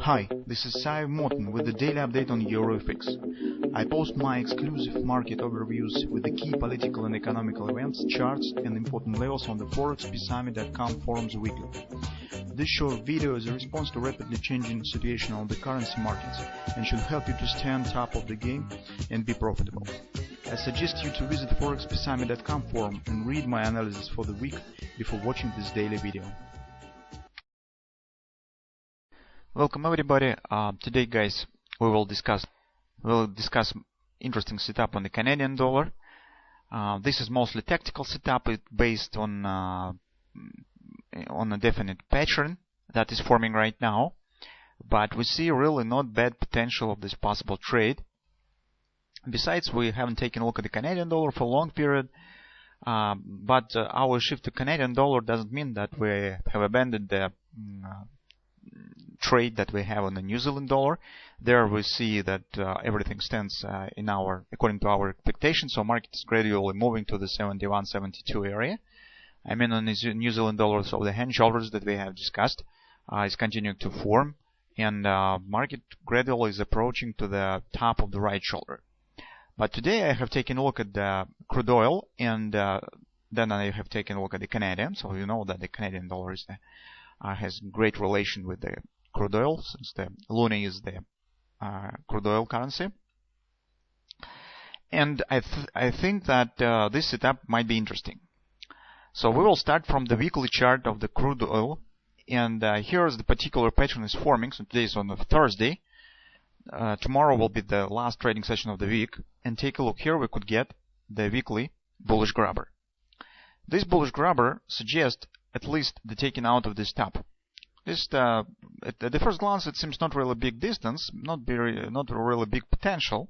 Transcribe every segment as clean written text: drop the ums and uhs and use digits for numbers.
Hi, this is Sive Morten with the daily update on EuroFX. I post my exclusive market overviews with the key political and economical events, charts and important levels on the ForexPeaceArmy.com forums weekly. This short video is a response to rapidly changing situation on the currency markets and should help you to stay on top of the game and be profitable. I suggest you to visit ForexPeaceArmy.com forum and read my analysis for the week before watching this daily video. Welcome everybody. Today, guys, we'll discuss interesting setup on the Canadian dollar. This is mostly tactical setup. It's based on a definite pattern that is forming right now, but we see really not bad potential of this possible trade. Besides, we haven't taken a look at the Canadian dollar for a long period, but our shift to Canadian dollar doesn't mean that we have abandoned the trade that we have on the New Zealand dollar. There we see that everything stands according to our expectations. So market is gradually moving to the 71-72 area. I mean, on the New Zealand dollar, so the hand shoulders that we have discussed is continuing to form, and market gradually is approaching to the top of the right shoulder. But today I have taken a look at the crude oil, and then I have taken a look at the Canadian. So you know that the Canadian dollar is has great relation with the crude oil, since the loonie is the crude oil currency. And I think that this setup might be interesting. So we will start from the weekly chart of the crude oil, and here is the particular pattern is forming. So today is on a Thursday. Tomorrow will be the last trading session of the week, and take a look here. We could get the weekly bullish grabber. This bullish grabber suggests at least the taking out of this top. This at the first glance it seems not really big distance, not really big potential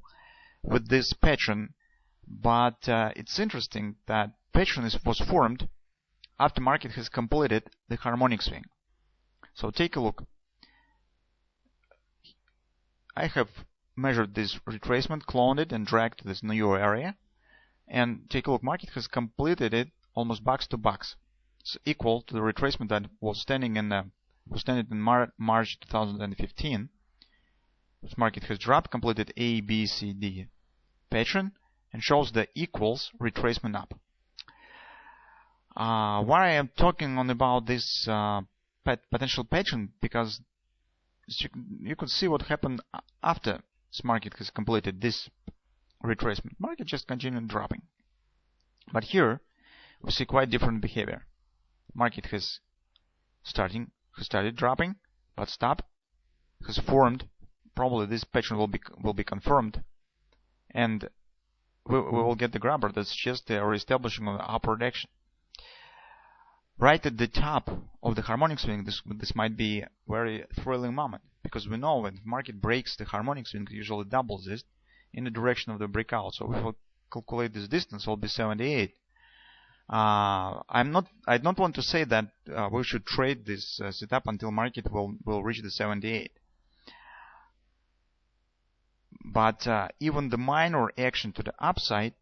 with this pattern, but it's interesting that pattern was formed after market has completed the harmonic swing. So take a look. I have measured this retracement, cloned it, and dragged to this new area. And take a look, market has completed it almost box to box. It's equal to the retracement that was standing in March 2015. This market has dropped, completed A, B, C, D pattern, and shows the equals retracement up. Why I am talking on about this potential pattern, because you could see what happened after this market has completed this retracement. Market just continued dropping. But here we see quite different behavior. Market has started dropping, but stopped, has formed. Probably this pattern will be confirmed, and we will get the grabber. That's just the reestablishing of the upward action. Right at the top of the harmonic swing, this might be a very thrilling moment, because we know when the market breaks the harmonic swing, it usually doubles this in the direction of the breakout. So if we calculate this distance, it will be 78. I don't want to say that we should trade this setup until market will reach the 78. But even the minor action to the upside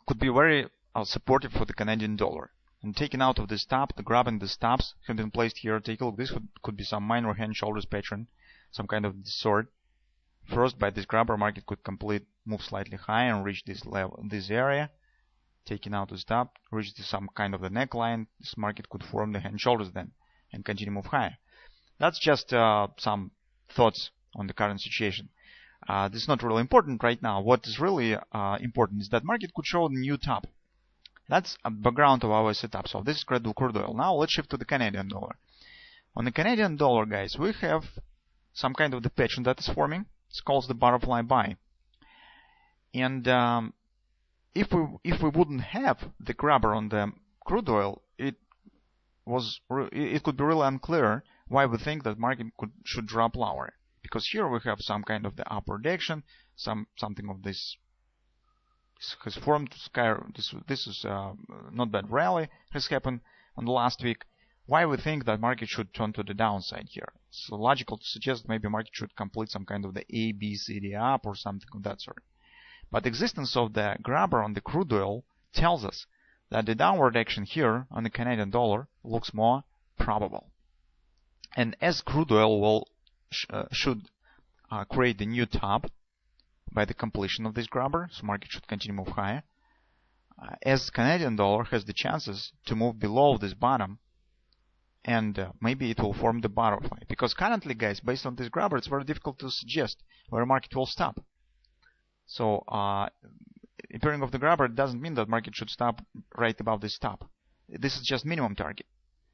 could be very supportive for the Canadian dollar. And taking out of this top, the grabbing the stops have been placed here. Take a look. This could be some minor hand shoulders pattern, some kind of sort. First, by this grabber, market could move slightly higher and reach this level, this area. Taking out the stop, reach some kind of the neckline. This market could form the hand shoulders then and continue to move higher. That's just some thoughts on the current situation. This is not really important right now. What is really important is that market could show the new top. That's a background of our setup. So this is crude oil. Now let's shift to the Canadian dollar. On the Canadian dollar, guys, we have some kind of the pattern that is forming. It's called the butterfly buy. And if we wouldn't have the grabber on the crude oil, it could be really unclear why we think that market should drop lower. Because here we have some kind of the upward action, something of this has formed. This is not bad rally has happened on the last week. Why we think that market should turn to the downside here? It's logical to suggest maybe market should complete some kind of the A, B, C, D up or something of that sort. But the existence of the grabber on the crude oil tells us that the downward action here on the Canadian dollar looks more probable. And as crude oil will should create the new top by the completion of this grabber, so market should continue to move higher, as Canadian dollar has the chances to move below this bottom, and maybe it will form the butterfly. Because currently, guys, based on this grabber, it's very difficult to suggest where market will stop. So appearing of the grabber doesn't mean that market should stop right above this top. This is just minimum target.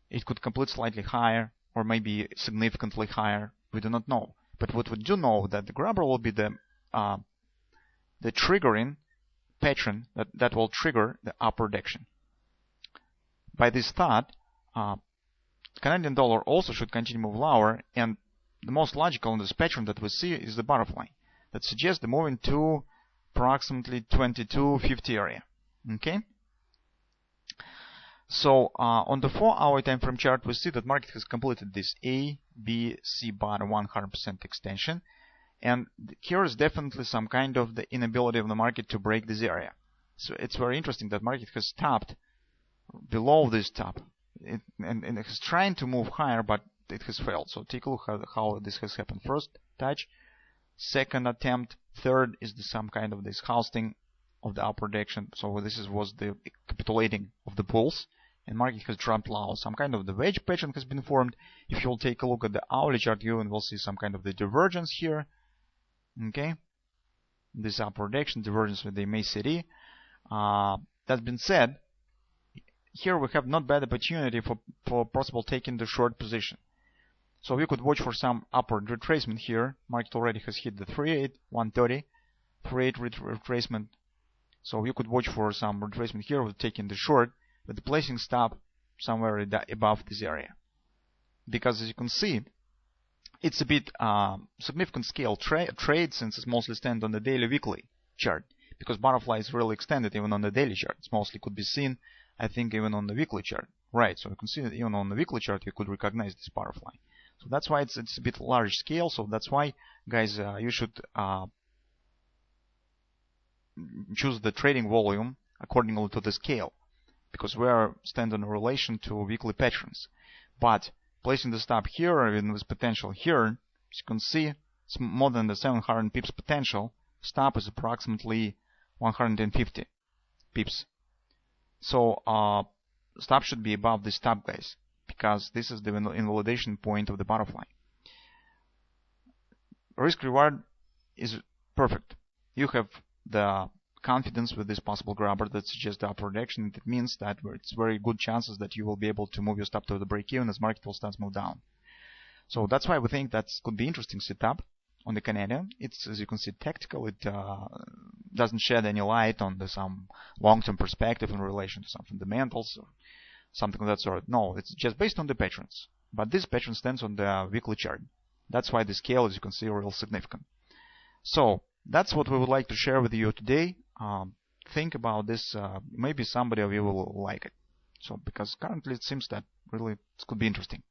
It could complete slightly higher or maybe significantly higher. We do not know. But what we do know that the grabber will be the triggering pattern that will trigger the upward action. By this thought, Canadian dollar also should continue to move lower, and the most logical in this pattern that we see is the butterfly that suggests the moving to approximately 2250 area. Okay. So on the 4-hour time frame chart, we see that market has completed this A, B, C bottom 100% extension, and here is definitely some kind of the inability of the market to break this area. So it's very interesting that market has stopped below this top. And it is trying to move higher, but it has failed. So take a look at how this has happened. First touch, second attempt, third is some kind of this housing of the upward action. So this was the capitulating of the bulls, and market has dropped low. Some kind of the wedge pattern has been formed. If you'll take a look at the hourly chart, you will see some kind of the divergence here. Okay, this upward action divergence with the MACD. That being said, here we have not bad opportunity for possible taking the short position. So we could watch for some upward retracement here. Market already has hit the 38, 130, 38 retracement. So you could watch for some retracement here with taking the short, with the placing stop somewhere above this area. Because as you can see, it's a bit significant scale trade since it's mostly stand on the daily weekly chart. Because butterfly is really extended even on the daily chart. It mostly could be seen, I think, even on the weekly chart. Right, so you can see that even on the weekly chart you could recognize this butterfly. So that's why it's a bit large scale. So that's why, guys, you should choose the trading volume accordingly to the scale, because we are standing in relation to weekly patterns. But placing the stop here, even with potential here, as you can see, it's more than the 700 pips potential. Stop is approximately 150 pips. So stop should be above this stop, guys, because this is the invalidation point of the butterfly. Risk reward is perfect. You have the confidence with this possible grabber that suggests the upward action. It means that it's very good chances that you will be able to move your stop to the break even as market will start to move down. So that's why we think that could be interesting setup on the Canadian. It's, as you can see, tactical. It doesn't shed any light on some long-term perspective in relation to some fundamentals or something of that sort. No, it's just based on the patterns. But this pattern stands on the weekly chart. That's why the scale, as you can see, is real significant. So that's what we would like to share with you today. Think about this. Maybe somebody of you will like it. So because currently it seems that really it could be interesting.